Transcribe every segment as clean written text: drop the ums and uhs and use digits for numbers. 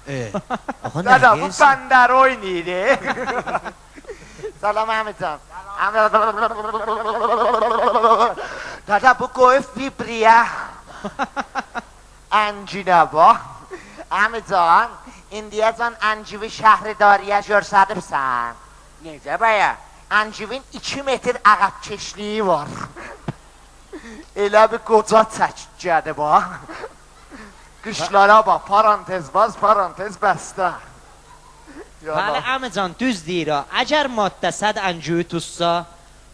آقا دادا bu نرگس بندر oynaydı. Salam Ahmetcan. Dada bu koyup vibriye. Encine bu. Ahmetcan, indiyəcən Əncivi şəhridariyə görsədibsən. Necə bəyə? Əncivin 2 metr ağabkeşliyi var. Elə bir qoca çəkicədir bu. Qışlara bax, parantez baz, parantez bəstə. Bəli, Əmican, düz deyir ha. Əgər maddə 100 əncüyü tutsa,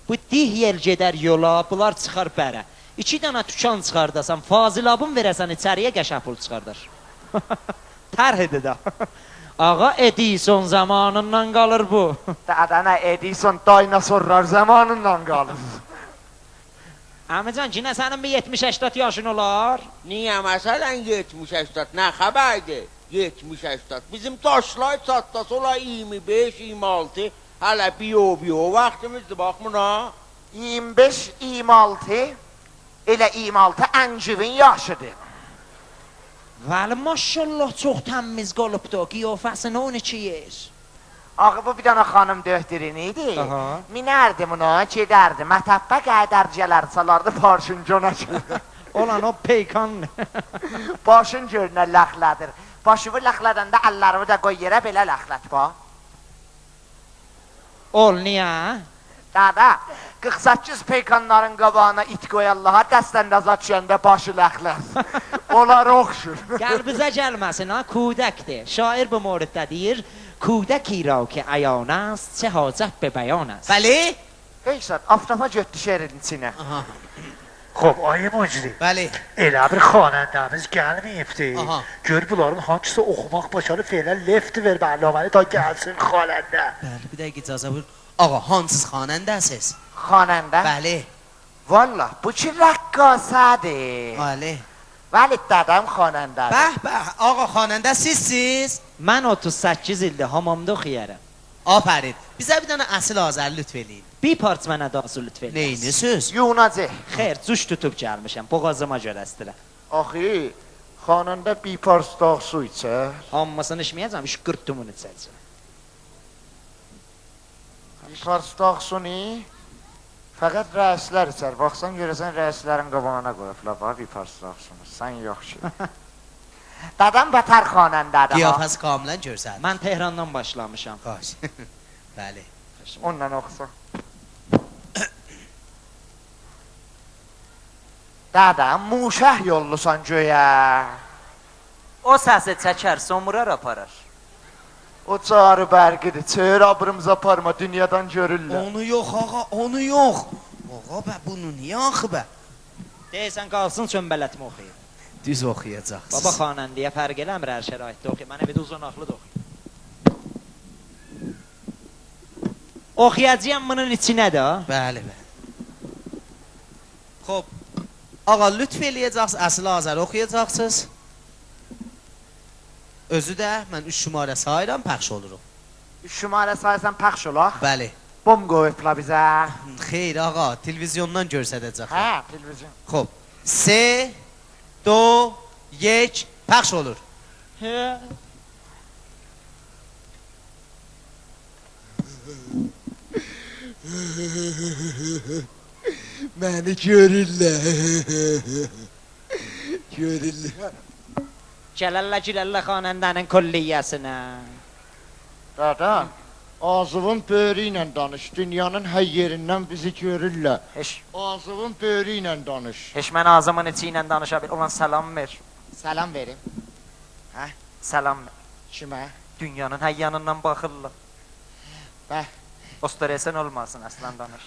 bu dih yel gedər yola, bunlar çıxar bərə. 2 dənə tükan çıxardasan, fazilabın verəsən içəriyə qəşəng pul çıxardar. Tərh edir də. Ağa Edison zamanından qalır bu. Dədənə Edison dinosorlar zamanından qalır. Əmican, yine sənin bir 70-80 yaşın olar. Niyə məsələn 70-80? Nə xəbərdir? 70-80. Bizim daşlar çatdası ola 25-26. Hələ biyo vaxtımızdır, baxmın ha. 25-26 elə 26 Əncivin yaşıdır. Vəli maşallah çox təmiz qalıbdır, qiyafəsi nə onu çiyir? Axı bu bir dənə xanım döhdürün idi. Minərdi buna, gedərdi, mətəbbə qədərcələr salardı başın cona ki. Olan o peykan. Başın görünə ləxlədir. Başımı ləxlədəndə əllərimi də qoy yerə belə ləxlət ba. Ol, niyə? Dada, 48 peykanların qabağına it qoyarlar, dəstəndə zat düşəndə başı ləxləz. Onlara oxşur. Qəlbizə gəlməsin ha, kudəkdir. Şair bu moriddə deyir, kudəki ra ki əyan است, çə hacət be bəyan است. بله Heysat, aftafa götdü şehrin içinə. خب آیه مجری بله elə bir xanəndəmiz gəlməyibdi. Aha. Gör bunların hansısa oxumaq başarı feylə left ver bərnaməli ta gəlsin xanəndə. بله bir dəqiqə icazə buyur آقا hansız xanəndəsiz Xanəndə? بله Valla, bu ki rəqqasədir. بله Vəli dədəm xanəndədir. به به آقا xanəndə sizsiz Mən 38 ildir hamamda oxuyarım. آفرین bizə bir dənə əsl Azər lütf eləyin Bir parç mənə daha su lütf edin. Neynisiz? Yunacı. Xeyr, cuş tutub gəlmişəm, boğazıma görə istəyirəm. Axı, xanəndə bir pars dağ su içər. Hammasını içməyəcəm, iş qırtdımını içəcəm. Bir pars dağ suni fəqət rəislər içər. Baxsan görəsən rəislərin qabağına qoyublar. Bax, bir pars dağ suni. Sən yox ki. Dədəm bətər xanəndədir. Qiyafəsi kamilən görsədir Mən Tehrandan başlamışam. Xoş Bəli Ondan oxusa. Dədəm, muşəh yollusan göyə. O səsi çəkər, somurar aparar. O çağrı bərqidir. Çığır abrımıza parma, dünyadan görürlər. Onu yox ağa onu yox Ağa bə bunu niyə axı bə Deyəsən qalsın çömbələtimi oxuyayım. Düz oxuyacaqsınız Baba xanəndiyə fərq eləmir hər şəraitdə oxuyayım. Mən evdə uzanaqlı da oxuyayım. Oxuyacağım bunun içinə də. Bəli bəli Xob Ağa lütf eləyəcəksiniz əsl Azər oxuyacaqsınız Özü də mən 3 şümarə sayıram pəxş olurum Şümarə sayısan pəxş olaq. Bəli Bom qoyubla bizə. Xeyr ağa televizyondan görsədəcək Hə, televizyon. Xob 3 2 1 pəxş olur Məni görürlər Görürlər Gələllə xanəndənin külliyyəsinə. Dada, ağzının böyrü ilə danış. Dünyanın hər yerindən bizi görürlər. Heç, Ağzının böyrü ilə danış. heç mən ağzımın içi ilə danışa bil. Ulan salam ver. Salam verim. Salam ver. Kimə? Dünyanın hər yanından baxırlar. Bəh. Osteresen olmasın aslan danış.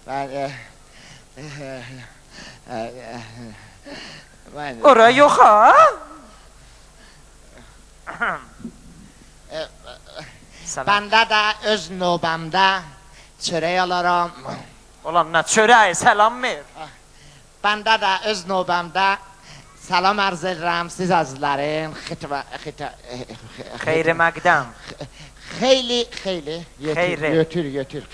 Mən Ora yox ha? Salam. Bəndə də öz növbəmdə çörək alaram. Ulan nə çörəyi salam ver. Bəndə də öz növbəmdə salam arz edirəm siz əzizlərin. Xeyri məqdəm. Xeyli. Xeyri. Götür.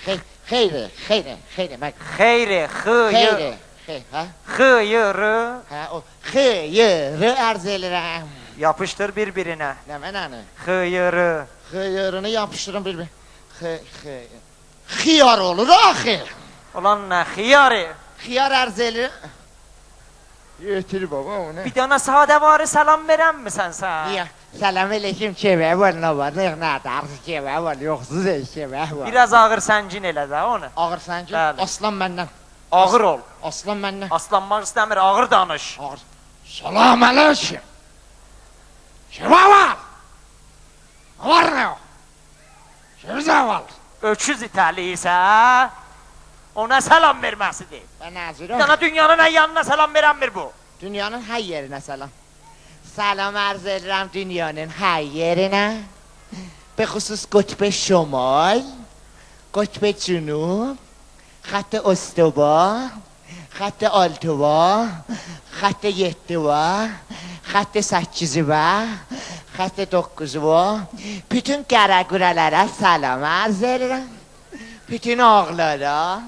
Xeyri. Xeyri, xıyı. Hə? Xıyırı. Hə, o xeyri arz edirəm. Yapışdır bir-birinə. Nə mənəni? Xıyırı. Xeyrini yapışdırın bir. Xiyar olur axı. Ulan nə xiyarı? Xiyar ərz edir. Yetir baba o ne? Bir dana sadevarı salam verəmmisən sən? Niye? Selam aleyküm keve var ne var ne kadar keve var yoksuz keve var. Biraz ağır səngin elə də onu. Ağır sence? Bəli. Aslan benden. Ağır ol. Aslan benden. Aslanmaq istəmir, ağır danış. Ağır. Selam aleyküm. Keve var. Var ne o? Keve var. Öküz itəliysə, ona salam verməsidir. Ben Bir nazırım. dana dünyanın hər yanına salam verəmmir bu. Dünyanın her yerine selam. Selam arz ederim dünyanın her yerine. Be husus kutb şumal, kutb cunub, خط استوا، خط آلتوا، خط یتوا، خط سکیزوا، خط dokuzva. Bütün karaguralara selam arz ederim. Bütün ağlara,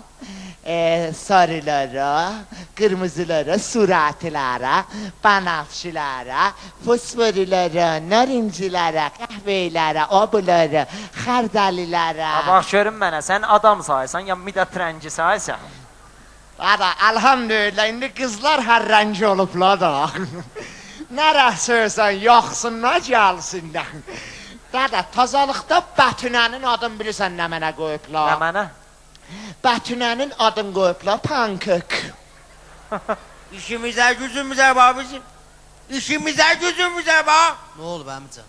sarılara, kırmızılara, suratlara, banafşilara, fosforlara, narincilara, kahvelara, oblara, xardalilara. Bax görün mənə, sən adam saysan ya midət rəngi saysan. Dada, elhamdülillah indi kızlar her renci oluplar da. Nere söylesen yaxsınlar gelsinler. Dada, tazalıqda Bətünənin adını bilirsən nə mənə Nə qoyublar? mənə? Bətünənin adını qoyublar pankök. İşimize gücümüze bak bizim. İşimize gücümüze bak. Ne oldu əmican?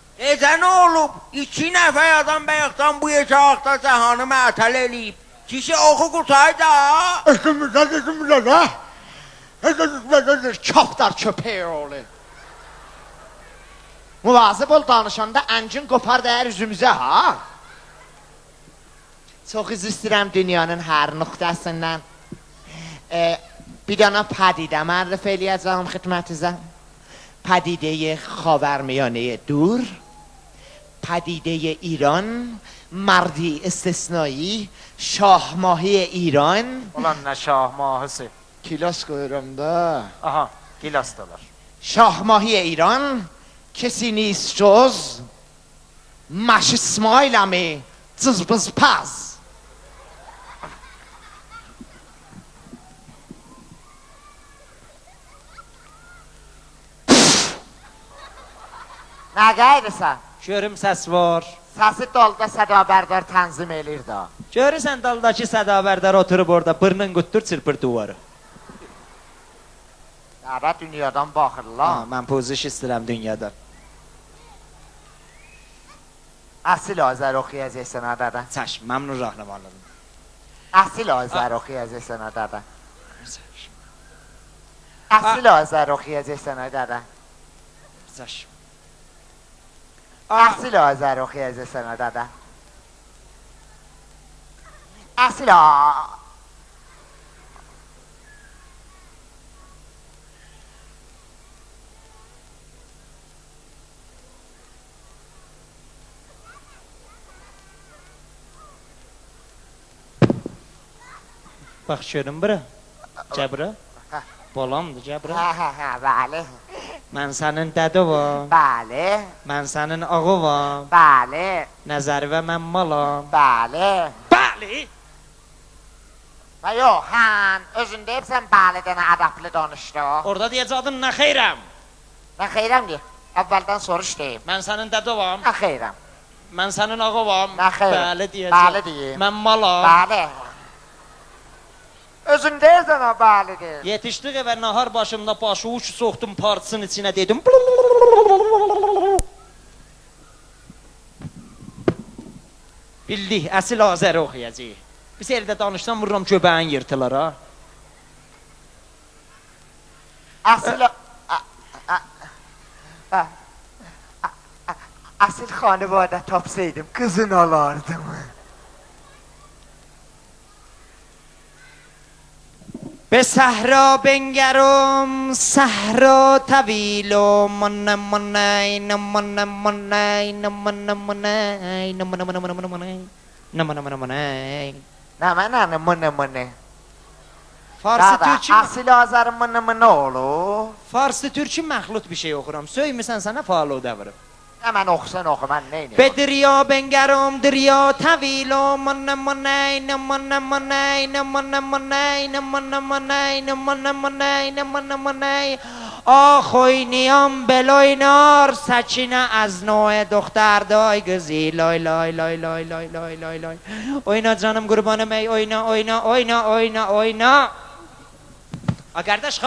Nə olub? 2 nəfər adam bayaqdan bu yekə axta cəhanı məətəl eləyib. Kişi oxu qurtay da. Özümüzə da. Çapdar köpeği oğlu. Muvazib ol danışanda əncin qopar dəyər üzümüzə ha. Çox üzr istəyirəm dünyanın hər nöqtəsindən. Bir dana padidə mərrif eləyəcəm xidmətinizə. پدیده خاورمیانه دور، پدیده ایران، مردی استثنایی، شاه ماهی ایران. Ulan nə şah mahısı. کلاس koyuyorum da. Aha, gilasdalar. شاه ماهی ایران کسی نیست جز مش اسماعیلمی ززبز پز. Nə qayrısan? Görüm səs var. Səsi dalda sədabərdar tənzim eləyir da. Görürsən daldakı sədabərdar oturub orada bırnın qutdur çırpır duvarı. Dara dünyadan baxırlar. Mən poziş istəyirəm dünyada. Əsil Azər oxuyacaqsan adada. Çəşm, məmnun rahnamanlığım. Əsil Azər oxuyacaqsan adada. Əsil Azər oxuyacaqsan adada. Çəşm. Əsil Azər oxuyacaqsan adada. Əsil Bax görün bura. Cəbra. Balamdır Cəbra. Hə, bəli. Mən sənin dədovam. Bəli. Mən sənin ağıvam. Bəli. Nəzəri və mən malam. Bəli. Bəli. Və yox, hən, özün deyibsən bəli dənə adaplı danışdı. Orada deyəcəkdin nə xeyrəm. Mən xeyrəm deyim. Əvvəldən soruş deyim. Mən sənin dədovam. Nə xeyrəm? Mən sənin ağıvam. Nə xeyrəm? Bəli deyəcək. Bəli deyim. Mən malam. Bəli. Özün deyirsən o bəli deyir. Yetişdik evə nahar başımda başı uç soxdum parçasının içinə dedim. Bildik, əsil Azəri oxuyacaq. Biz eldə danışdan vururam göbəyin yırtılar ha. Asil xanıvadə tapsaydım qızın alardım. به صحرا بنگرم صحرا طویل و من منین من منین من منین من منین Nə mənə mənə. Farsı Dada, türkü asil Azərmın nə olur? Farsı türkü məxlut bir şey oxuram. Söymirsən sənə faludə vururum. Hemen oxusan oxu, mən neyniyim? به دریا بنگرم دریا طویل و من منین من منین من منین من منین من منین من منین آخوی نیام بلوی نار سچینه از نوع دختر دای گزی لای لای لای لای لای لای لای لای oyna canım kurbanım ey oyna oyna oyna oyna oyna. Kardeş